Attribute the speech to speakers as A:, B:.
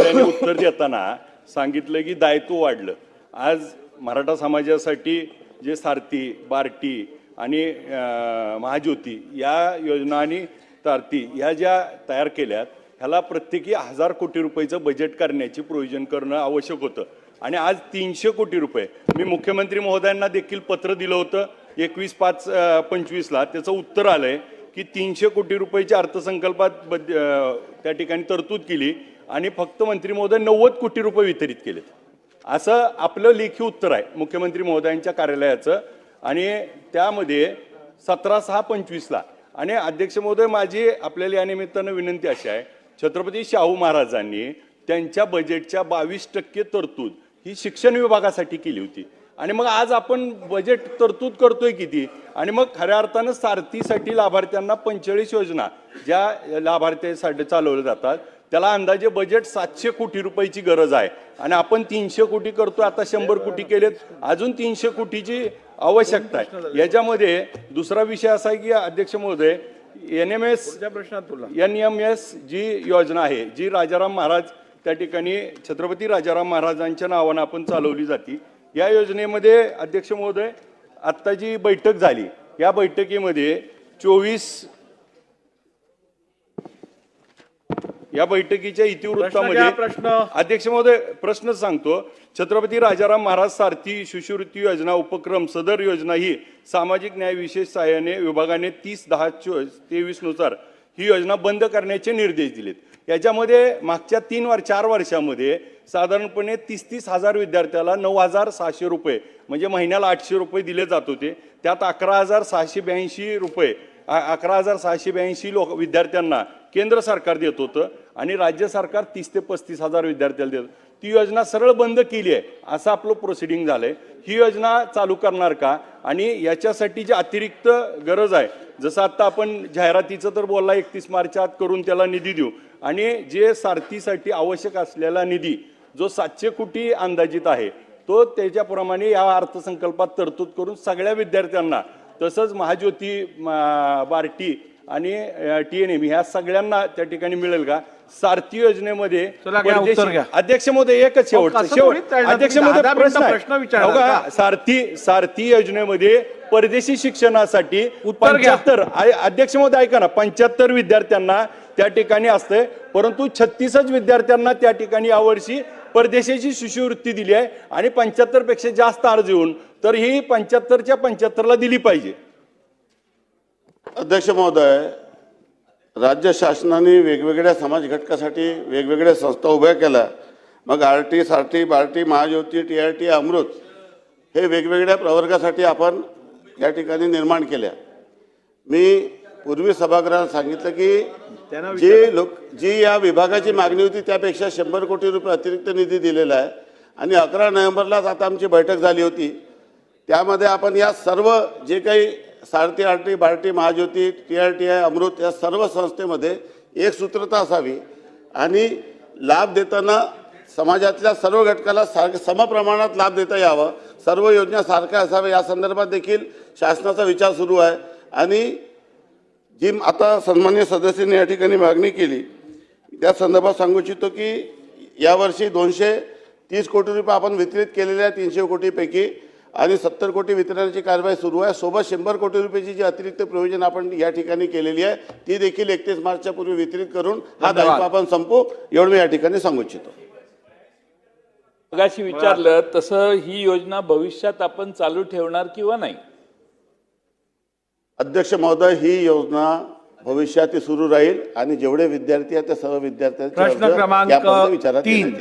A: मंत्र्यांनी उत्तर देताना सांगितलं की दायित्व वाढलं। आज मराठा समाजासाठी जे सारथी, बार्टी आणि महाज्योती या योजना आणि सारथी या ज्या तयार केल्यात, ह्याला प्रत्येकी 1000 कोटी रुपयाचं बजेट करण्याची प्रोव्हिजन करणं आवश्यक होतं। आणि आज 300 कोटी रुपये मी मुख्यमंत्री महोदयांना देखील पत्र दिलं होतं 21/5/25ला, त्याचं उत्तर आलंय की 300 कोटी रुपयाच्या अर्थसंकल्पात त्या ठिकाणी तरतूद केली आणि फक्त मंत्री महोदय 90 कोटी रुपये वितरित केलेत, असं आपलं लेखी उत्तर आहे मुख्यमंत्री महोदयांच्या कार्यालयाचं। आणि त्यामध्ये 17/6/25ला आणि अध्यक्ष महोदय, माझी आपल्याला या निमित्तानं विनंती अशी आहे, छत्रपती शाहू महाराजांनी त्यांच्या बजेटच्या 22% तरतूद ही शिक्षण विभागासाठी केली होती आणि मग आज आपण बजेट तरतूद करतोय किती? आणि मग खऱ्या अर्थानं सारथीसाठी लाभार्थ्यांना 45 योजना ज्या लाभार्थ्यांसाठी चालवल्या जातात त्याला अंदाजे बजेट 700 कोटी रुपयाची गरज आहे आणि आपण 300 कोटी करतोय, आता 100 कोटी केलेत, अजून 300 कोटीची आवश्यकता आहे। याच्यामध्ये दुसरा विषय असा आहे की अध्यक्ष महोदय, NMS जी योजना आहे, जी राजाराम महाराज त्या ठिकाणी छत्रपती राजाराम महाराजांच्या नावानं आपण चालवली जाते, या योजनेमध्ये अध्यक्ष महोदय आत्ता जी बैठक झाली, या बैठकीमध्ये 24 या बैठकीच्या इतिवृत्तामध्ये अध्यक्ष महोदय प्रश्न सांगतो, छत्रपती राजाराम महाराज सारथी शिष्यवृत्ती योजना उपक्रम सदर योजना ही सामाजिक न्याय विशेष सहाय्याने विभागाने 30/10/23 नुसार ही योजना बंद करण्याचे निर्देश दिलेत। याच्यामध्ये मागच्या 4 वर्षामध्ये साधारणपणे 30 हजार विद्यार्थ्याला 9,600 रुपये म्हणजे महिन्याला 800 रुपये दिले जात होते, त्यात 11,682 रुपये 11,682 विद्यार्थ्यांना केंद्र सरकार देत होतं आणि राज्य सरकार 30 ते 35 हजार विद्यार्थ्याला देत। ती योजना सरळ बंद केली आहे असं आपलं प्रोसिडिंग झालंय। ही योजना चालू करणार का? आणि याच्यासाठी जी अतिरिक्त गरज आहे, जसं आता आपण जाहिरातीचं तर बोलला 31 मार्चच्या आत करून त्याला निधी देऊ, आणि जे सारथीसाठी आवश्यक असलेला निधी जो 700 कोटी अंदाजित आहे तो त्याच्याप्रमाणे या अर्थसंकल्पात तरतूद करून सगळ्या विद्यार्थ्यांना, तसंच महाज्योती, बार्टी आणि TNM ह्या सगळ्यांना त्या ठिकाणी मिळेल का? सारथी योजनेमध्ये अध्यक्ष महोदय एकच शेवट अध्यक्ष महोदय प्रश्न सारथी योजनेमध्ये परदेशी शिक्षणासाठी 75 अध्यक्ष महोदय ऐका ना, 75 विद्यार्थ्यांना त्या ठिकाणी असते, परंतु 36च विद्यार्थ्यांना त्या ठिकाणी यावर्षी परदेशाची शिष्यवृत्ती दिली आहे आणि 75 पेक्षा जास्त अर्ज येऊन तर ही 75च्या 75ला दिली पाहिजे।
B: अध्यक्ष महोदय, राज्य शासनाने वेगवेगळ्या समाज घटकासाठी वेगवेगळ्या संस्था उभ्या केल्या, मग RT, सारथी, बार्टी, महाज्योती, TRT, अमृत हे वेगवेगळ्या प्रवर्गासाठी आपण या ठिकाणी निर्माण केल्या। मी पूर्वी सभागृहात सांगितलं की जी या विभागाची मागणी होती त्यापेक्षा 100 कोटी रुपये अतिरिक्त निधी दिलेला आहे आणि 11 नोव्हेंबरलाच आता आमची बैठक झाली होती, त्यामध्ये आपण या सर्व जे काही सारथी, RT, बार्टी, महाज्योती, TRT आहे, अमृत या सर्व संस्थेमध्ये एक सूत्रता असावी आणि लाभ देताना समाजातल्या सर्व घटकाला समप्रमाणात लाभ देता यावं, सर्व योजना सारख्या असाव्या या संदर्भात देखील शासनाचा विचार सुरू आहे। आणि जी आता सन्माननीय सदस्यांनी या ठिकाणी मागणी केली त्या संदर्भात सांगू इच्छितो की यावर्षी 230 कोटी रुपये आपण वितरित केलेल्या 300 कोटीपैकी आणि 70 कोटी वितरणाची कारवाई सुरू आहे, सोबत 100 कोटी रुपयाची जी अतिरिक्त प्रोव्हिजन आपण या ठिकाणी केलेली आहे ती देखील 31 मार्चच्या पूर्वी वितरित करून हा दायित्व आपण संपू, एवढं मी या ठिकाणी सांगू इच्छितो।
C: मगाशी विचारलं तसं ही योजना भविष्यात आपण चालू ठेवणार किंवा नाही?
B: अध्यक्ष महोदय, ही योजना भविष्यात सुरू राहील आणि जेवढे विद्यार्थी आहेत त्या सर्व विद्यार्थ्यांचे
D: प्रश्न क्रमांक 3